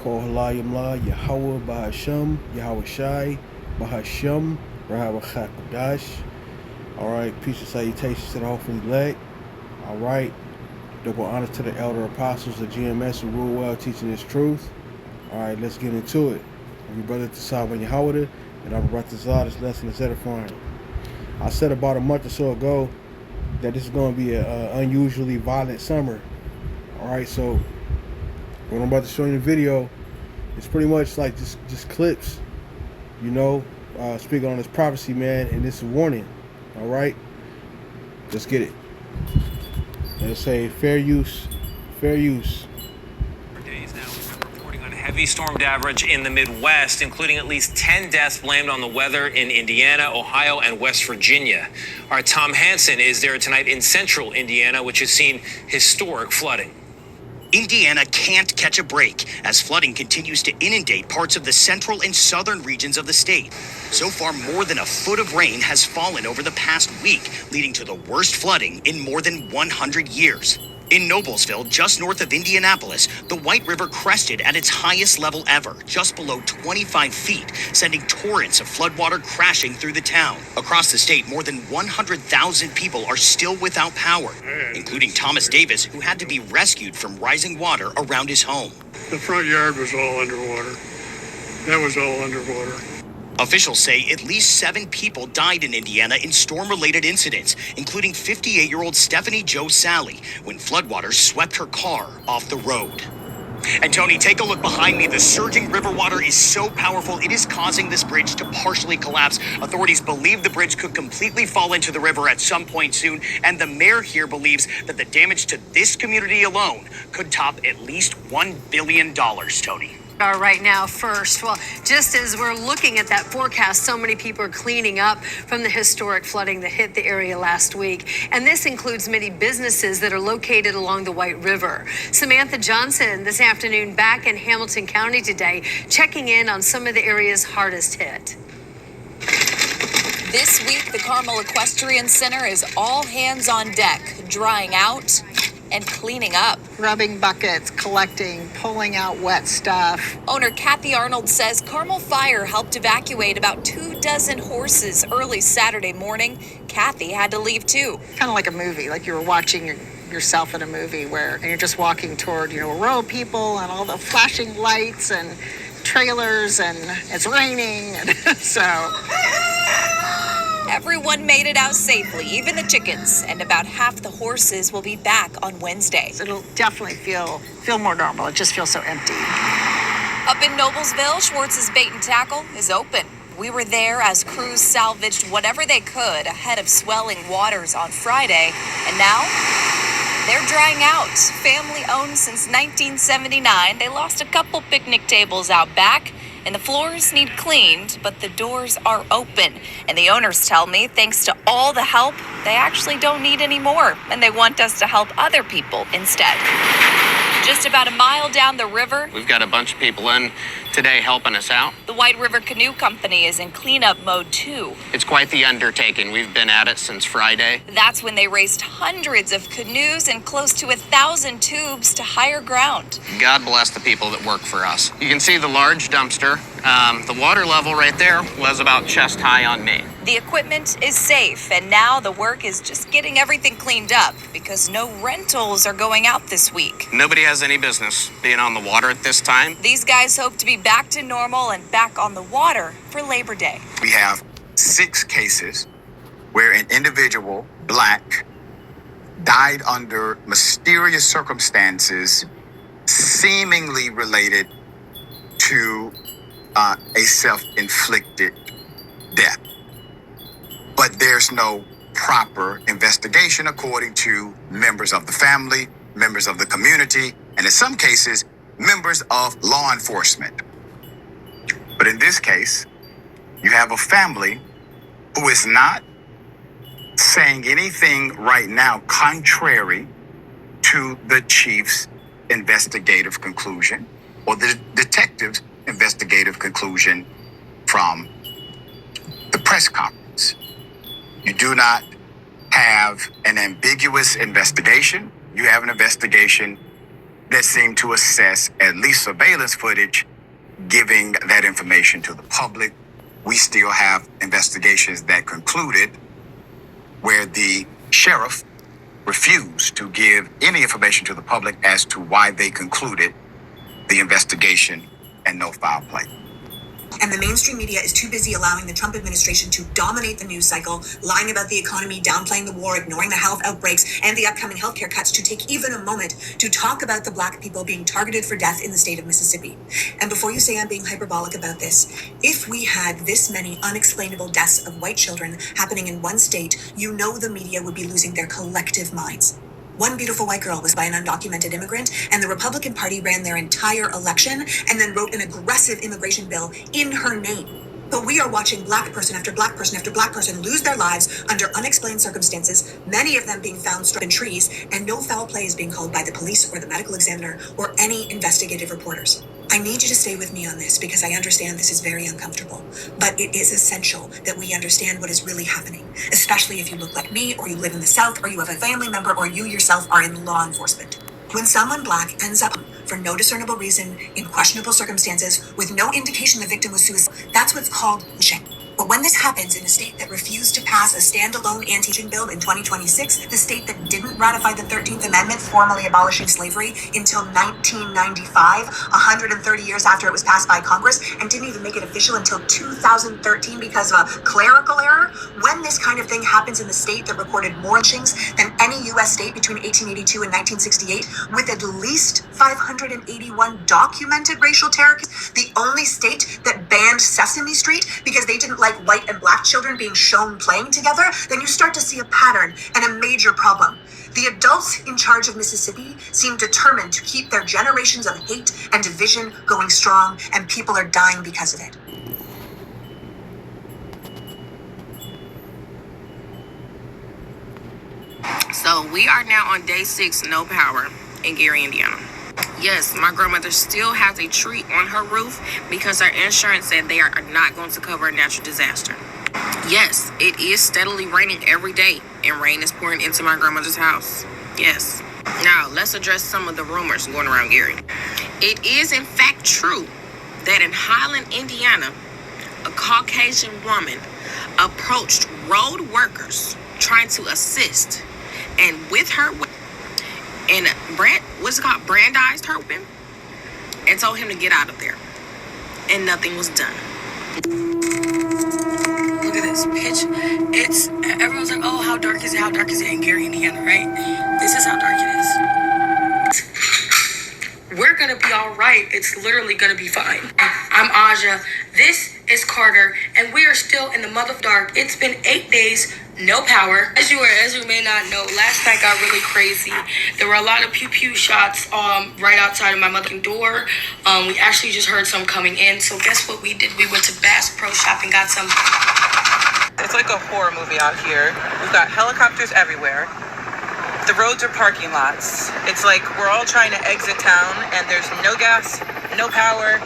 Kohalayamla, Yahweh Bahasham, Yahweh Shai, Bahasham, Rahawah Chakadash. Alright, peace and salutations to the hopefully elect. Alright, double honor to the elder apostles of GMS who rule well teaching this truth. Alright, let's get into it. I'm your brother Tasab and Yahweh, and I'm about to start this lesson is edifying. I said about a month or so ago that this is going to be an unusually violent summer. Alright, so what I'm about to show you in the video is pretty much like just clips, you know, speaking on this prophecy, man, and this is a warning. Alright, let's get it. Let's say fair use, fair use. Days now, we've been reporting on a heavy storm damage in the Midwest, including at least 10 deaths blamed on the weather in Indiana, Ohio, and West Virginia. Our Tom Hansen is there tonight in central Indiana, which has seen historic flooding. Indiana can't catch a break as flooding continues to inundate parts of the central and southern regions of the state. So far, more than a foot of rain has fallen over the past week, leading to the worst flooding in more than 100 years. In Noblesville, just north of Indianapolis, the White River crested at its highest level ever, just below 25 feet, sending torrents of floodwater crashing through the town. Across the state, more than 100,000 people are still without power, including Thomas Davis, who had to be rescued from rising water around his home. The front yard was all underwater. That was all underwater. Officials say at least 7 people died in Indiana in storm-related incidents, including 58-year-old Stephanie Jo Sally, when floodwaters swept her car off the road. And Tony, take a look behind me. The surging river water is so powerful, it is causing this bridge to partially collapse. Authorities believe the bridge could completely fall into the river at some point soon, and the mayor here believes that the damage to this community alone could top at least $1 billion, Tony. Are right now first. Well, just as we're looking at that forecast, so many people are cleaning up from the historic flooding that hit the area last week. And this includes many businesses that are located along the White River. Samantha Johnson this afternoon back in Hamilton County today, checking in on some of the areas hardest hit. This week, the Carmel Equestrian Center is all hands on deck, drying out and cleaning up. Rubbing buckets, collecting, pulling out wet stuff. Owner Kathy Arnold says Carmel Fire helped evacuate about 24 horses early Saturday morning. Kathy had to leave too. Kind of like a movie, like you were watching yourself in a movie and you're just walking toward, a row of people and all the flashing lights and trailers and it's raining. And so everyone made it out safely, even the chickens, and about half the horses will be back on Wednesday. It'll definitely feel more normal. It just feels so empty. Up in Noblesville, Schwartz's Bait and Tackle is open. We were there as crews salvaged whatever they could ahead of swelling waters on Friday, and now they're drying out. Family owned since 1979, they lost a couple picnic tables out back, and the floors need cleaned, but the doors are open. And the owners tell me, thanks to all the help, they actually don't need any more, and they want us to help other people instead. Just about a mile down the river, we've got a bunch of people in today helping us out. The White River Canoe Company is in cleanup mode too. It's quite the undertaking. We've been at it since Friday. That's when they raised hundreds of canoes and close to 1,000 tubes to higher ground. God bless the people that work for us. You can see the large dumpster. The water level right there was about chest high on me. The equipment is safe, and now the work is just getting everything cleaned up because no rentals are going out this week. Nobody has any business being on the water at this time. These guys hope to be back to normal and back on the water for Labor Day. We have 6 cases where an individual, black, died under mysterious circumstances seemingly related to a self-inflicted death. But there's no proper investigation according to members of the family, members of the community, and in some cases, members of law enforcement. But in this case, you have a family who is not saying anything right now contrary to the chief's investigative conclusion or the detective's investigative conclusion from the press conference. You do not have an ambiguous investigation. You have an investigation that seem to assess at least surveillance footage, giving that information to the public. We still have investigations that concluded where the sheriff refused to give any information to the public as to why they concluded the investigation and no foul play. And the mainstream media is too busy allowing the Trump administration to dominate the news cycle, lying about the economy, downplaying the war, ignoring the health outbreaks, and the upcoming healthcare cuts to take even a moment to talk about the Black people being targeted for death in the state of Mississippi. And before you say I'm being hyperbolic about this, if we had this many unexplainable deaths of white children happening in one state, you know the media would be losing their collective minds. One beautiful white girl was by an undocumented immigrant, and the Republican Party ran their entire election and then wrote an aggressive immigration bill in her name. But we are watching black person after black person after black person lose their lives under unexplained circumstances, many of them being found struck in trees, and no foul play is being called by the police or the medical examiner or any investigative reporters. I need you to stay with me on this because I understand this is very uncomfortable, but it is essential that we understand what is really happening, especially if you look like me or you live in the South or you have a family member or you yourself are in law enforcement. When someone black ends up for no discernible reason in questionable circumstances with no indication the victim was suicide, that's what's called lynching. But when this happens in a state that refused to pass a standalone anti-lynching bill in 2026, the state that didn't ratify the 13th Amendment, formally abolishing slavery, until 1995, 130 years after it was passed by Congress, and didn't even make it official until 2013 because of a clerical error, when this kind of thing happens in the state that recorded more lynchings than any U.S. state between 1882 and 1968, with at least 581 documented racial terror, the only state that banned Sesame Street because they didn't like white and black children being shown playing together, then you start to see a pattern and a major problem. The adults in charge of Mississippi seem determined to keep their generations of hate and division going strong, and people are dying because of it. So we are now on day 6, no power in Gary, Indiana. Yes, my grandmother still has a tree on her roof because her insurance said they are not going to cover a natural disaster. Yes, it is steadily raining every day, and rain is pouring into my grandmother's house. Yes. Now, let's address some of the rumors going around Gary. It is in fact true that in Highland, Indiana, a Caucasian woman approached road workers trying to assist, and with her and brandized her weapon and told him to get out of there, and nothing was done. Look at this pitch. Everyone's like, oh, how dark is it? How dark is it in Gary, Indiana, right? This is how dark it is. We're gonna be all right. It's literally gonna be fine. I'm Aja. This is Carter, and we are still in the mother dark. It's been 8 days, no power. As you may not know, last night got really crazy. There were a lot of pew-pew shots right outside of my mother's door. We actually just heard some coming in. So guess what we did? We went to Bass Pro Shop and got some. It's like a horror movie out here. We've got helicopters everywhere. The roads are parking lots. It's like we're all trying to exit town, and there's no gas, no power,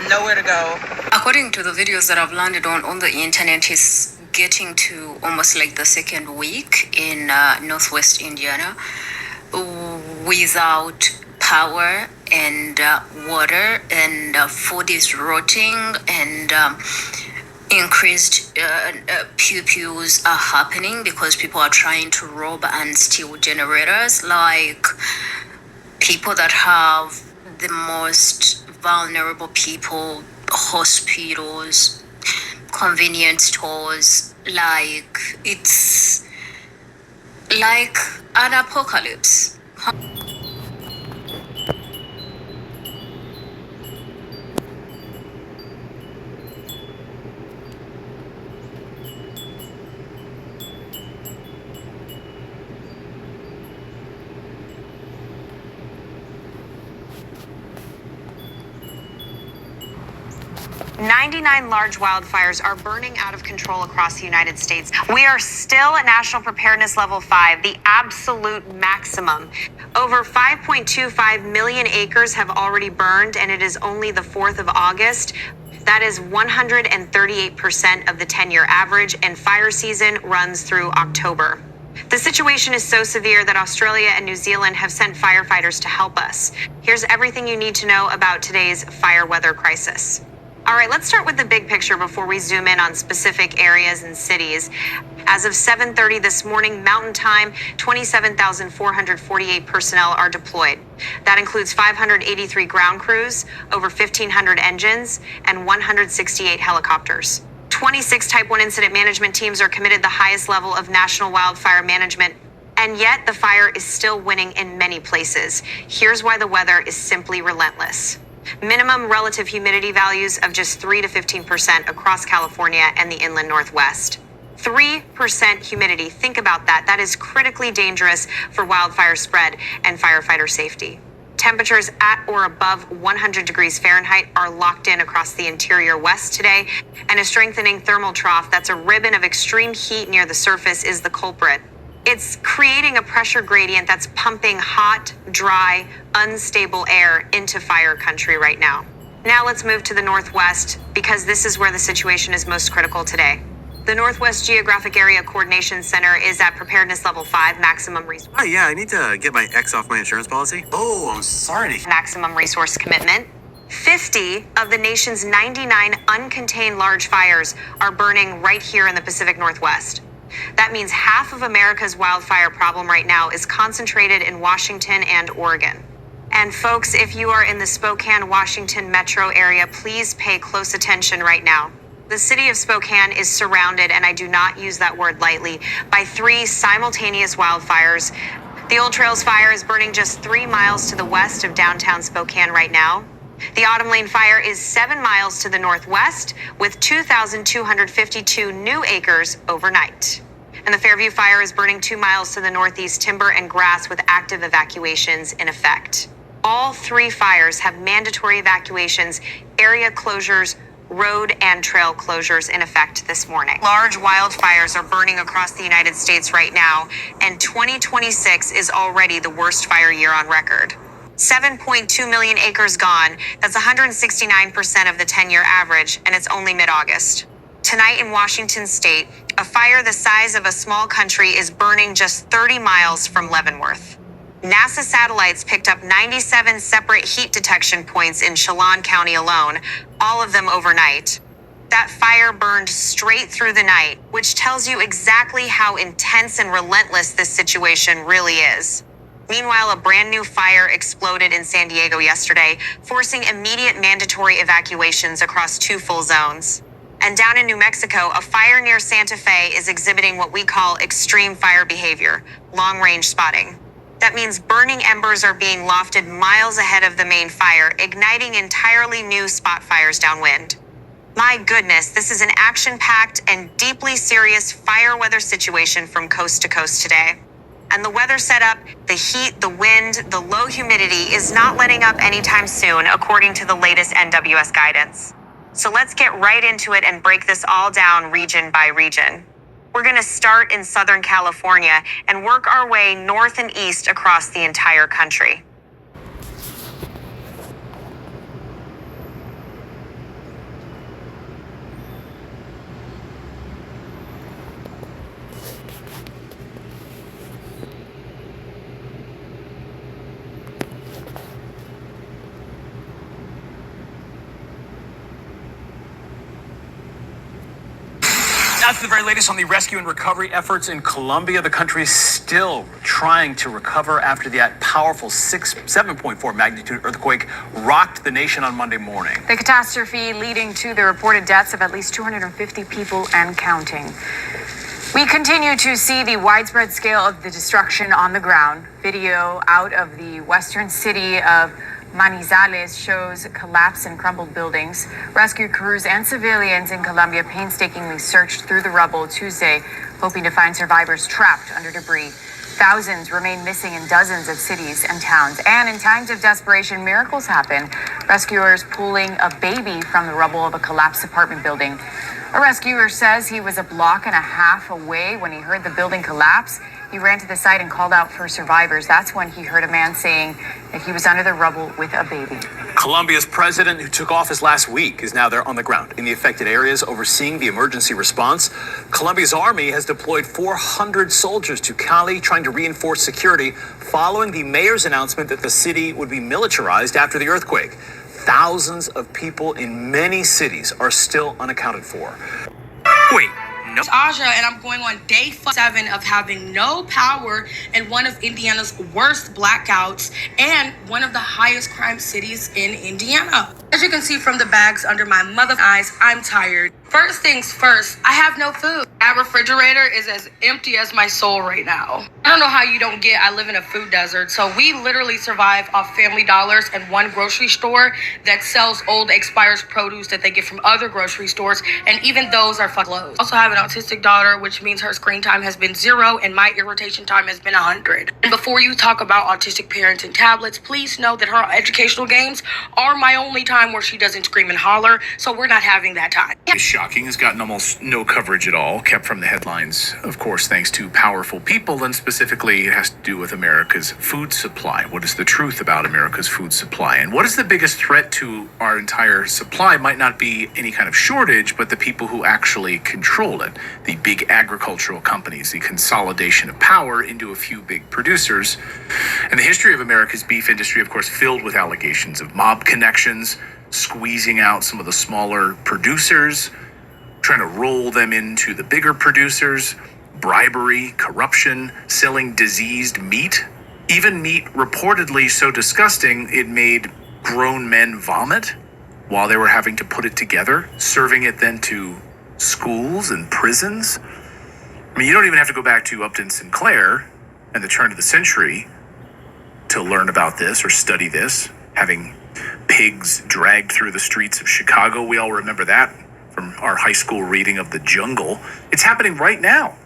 nowhere to go. According to the videos that I've landed on the internet, is getting to almost like the second week in northwest Indiana without power and water, and food is rotting, and increased pew-pews are happening because people are trying to rob and steal generators, like people that have the most vulnerable people, hospitals, convenience stores. Like, it's like an apocalypse. "99 large wildfires are burning out of control across the United States. We are still at National Preparedness Level 5, the absolute maximum. Over 5.25 million acres have already burned, and it is only the 4th of August. That is 138% of the 10-year average, and fire season runs through October. The situation is so severe that Australia and New Zealand have sent firefighters to help us. Here's everything you need to know about today's fire weather crisis. All right, let's start with the big picture before we zoom in on specific areas and cities. As of 7:30 this morning, Mountain Time, 27,448 personnel are deployed. That includes 583 ground crews, over 1,500 engines, and 168 helicopters. 26 Type 1 incident management teams are committed the highest level of national wildfire management, and yet the fire is still winning in many places. Here's why the weather is simply relentless. Minimum relative humidity values of just 3 to 15% across California and the inland Northwest. 3% humidity, think about that. That is critically dangerous for wildfire spread and firefighter safety. Temperatures at or above 100 degrees Fahrenheit are locked in across the interior West today, and a strengthening thermal trough that's a ribbon of extreme heat near the surface is the culprit. It's creating a pressure gradient that's pumping hot, dry, unstable air into fire country right now. Now let's move to the Northwest, because this is where the situation is most critical today. The Northwest Geographic Area Coordination Center is at preparedness level 5, maximum resource. Hi, yeah, I need to get my ex off my insurance policy. Oh, I'm sorry. Maximum resource commitment. 50 of the nation's 99 uncontained large fires are burning right here in the Pacific Northwest. That means half of America's wildfire problem right now is concentrated in Washington and Oregon. And folks, if you are in the Spokane, Washington metro area, please pay close attention right now. The city of Spokane is surrounded, and I do not use that word lightly, by 3 simultaneous wildfires. The Old Trails Fire is burning just 3 miles to the west of downtown Spokane right now. The Autumn Lane Fire is 7 miles to the northwest, with 2,252 new acres overnight. And the Fairview Fire is burning 2 miles to the northeast, timber and grass with active evacuations in effect. All 3 fires have mandatory evacuations, area closures, road and trail closures in effect this morning. Large wildfires are burning across the United States right now, and 2026 is already the worst fire year on record. 7.2 million acres gone. That's 169% of the 10-year average, and it's only mid-August. Tonight in Washington state, a fire the size of a small country is burning just 30 miles from Leavenworth. NASA satellites picked up 97 separate heat detection points in Chelan County alone, all of them overnight. That fire burned straight through the night, which tells you exactly how intense and relentless this situation really is. Meanwhile, a brand new fire exploded in San Diego yesterday, forcing immediate mandatory evacuations across 2 full zones. And down in New Mexico, a fire near Santa Fe is exhibiting what we call extreme fire behavior, long-range spotting. That means burning embers are being lofted miles ahead of the main fire, igniting entirely new spot fires downwind. My goodness, this is an action-packed and deeply serious fire weather situation from coast to coast today. And the weather setup, the heat, the wind, the low humidity is not letting up anytime soon, according to the latest NWS guidance. So let's get right into it and break this all down region by region. We're going to start in Southern California and work our way north and east across the entire country. That's the very latest on the rescue and recovery efforts in Colombia. The country is still trying to recover after that powerful 7.4 magnitude earthquake rocked the nation on Monday morning. The catastrophe leading to the reported deaths of at least 250 people and counting. We continue to see the widespread scale of the destruction on the ground. Video out of the western city of Manizales shows collapsed and crumbled buildings. Rescue crews and civilians in Colombia painstakingly searched through the rubble Tuesday, hoping to find survivors trapped under debris. Thousands remain missing in dozens of cities and towns. And in times of desperation, miracles happen. Rescuers pulling a baby from the rubble of a collapsed apartment building. A rescuer says he was a block and a half away when he heard the building collapse. He ran to the site and called out for survivors. That's when he heard a man saying that he was under the rubble with a baby. Colombia's president, who took office last week, is now there on the ground in the affected areas overseeing the emergency response. Colombia's army has deployed 400 soldiers to Cali, trying to reinforce security following the mayor's announcement that the city would be militarized after the earthquake. Thousands of people in many cities are still unaccounted for. Wait. No. It's Aja, and I'm going on day 7 of having no power in one of Indiana's worst blackouts and one of the highest crime cities in Indiana. As you can see from the bags under my mother's eyes, I'm tired. First things first, I have no food. That refrigerator is as empty as my soul right now. I don't know how you don't get, I live in a food desert, so we literally survive off Family Dollars and one grocery store that sells old expired produce that they get from other grocery stores, and even those are closed. I also have an autistic daughter, which means her screen time has been 0 and my irritation time has been 100. And before you talk about autistic parents and tablets, please know that her educational games are my only time where she doesn't scream and holler, so we're not having that time. It's shocking. Has gotten almost no coverage at all, kept from the headlines, of course, thanks to powerful people, and specifically it has to do with America's food supply. What is the truth about America's food supply? And what is the biggest threat to our entire supply? Might not be any kind of shortage, but the people who actually control it. The big agricultural companies, the consolidation of power into a few big producers. And the history of America's beef industry, of course, filled with allegations of mob connections, squeezing out some of the smaller producers, trying to roll them into the bigger producers, bribery, corruption, selling diseased meat, even meat reportedly so disgusting it made grown men vomit while they were having to put it together, serving it then to schools and prisons. I mean, you don't even have to go back to Upton Sinclair and the turn of the century to learn about this or study this, having pigs dragged through the streets of Chicago. We all remember that from our high school reading of The Jungle. It's happening right now,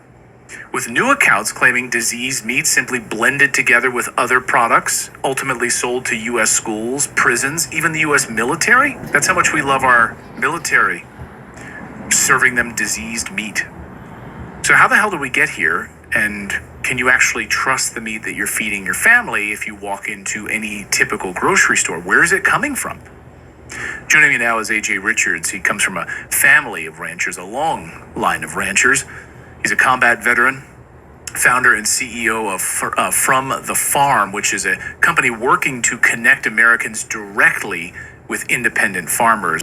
with new accounts claiming diseased meat simply blended together with other products, ultimately sold to U.S. schools, prisons, even the U.S. military. That's how much we love our military, serving them diseased meat. So how the hell did we get here? And can you actually trust the meat that you're feeding your family if you walk into any typical grocery store? Where is it coming from? Joining me now is AJ Richards. He comes from a family of ranchers, a long line of ranchers. He's a combat veteran, founder and CEO of From the Farm, which is a company working to connect Americans directly with independent farmers.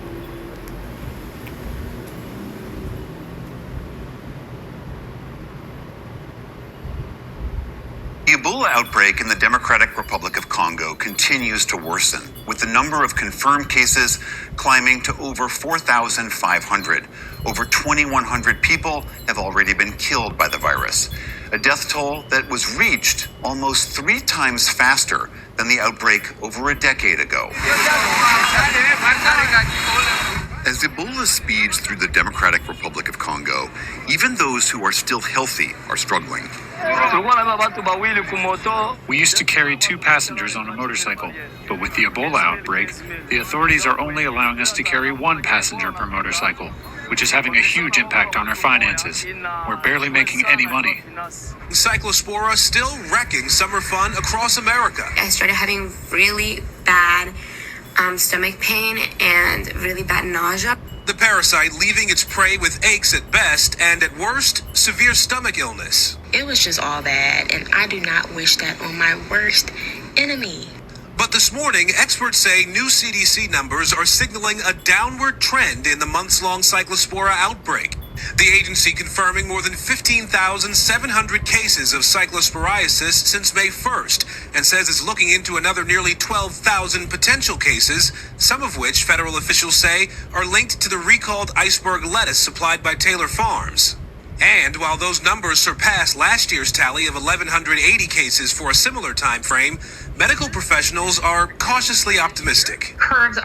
The Ebola outbreak in the Democratic Republic of Congo continues to worsen, with the number of confirmed cases climbing to over 4,500. Over 2,100 people have already been killed by the virus, a death toll that was reached almost 3 times faster than the outbreak over a decade ago. As Ebola speeds through the Democratic Republic of Congo, even those who are still healthy are struggling. We used to carry 2 passengers on a motorcycle, but with the Ebola outbreak, the authorities are only allowing us to carry 1 passenger per motorcycle, which is having a huge impact on our finances. We're barely making any money. Cyclospora still wrecking summer fun across America. I started having really bad stomach pain and really bad nausea. The parasite leaving its prey with aches at best and at worst, severe stomach illness. It was just all bad, and I do not wish that on my worst enemy. But this morning, experts say new CDC numbers are signaling a downward trend in the months-long Cyclospora outbreak. The agency confirming more than 15,700 cases of cyclosporiasis since May 1st, and says it's looking into another nearly 12,000 potential cases, some of which federal officials say are linked to the recalled iceberg lettuce supplied by Taylor Farms. And while those numbers surpass last year's tally of 1,180 cases for a similar time frame, medical professionals are cautiously optimistic. Curves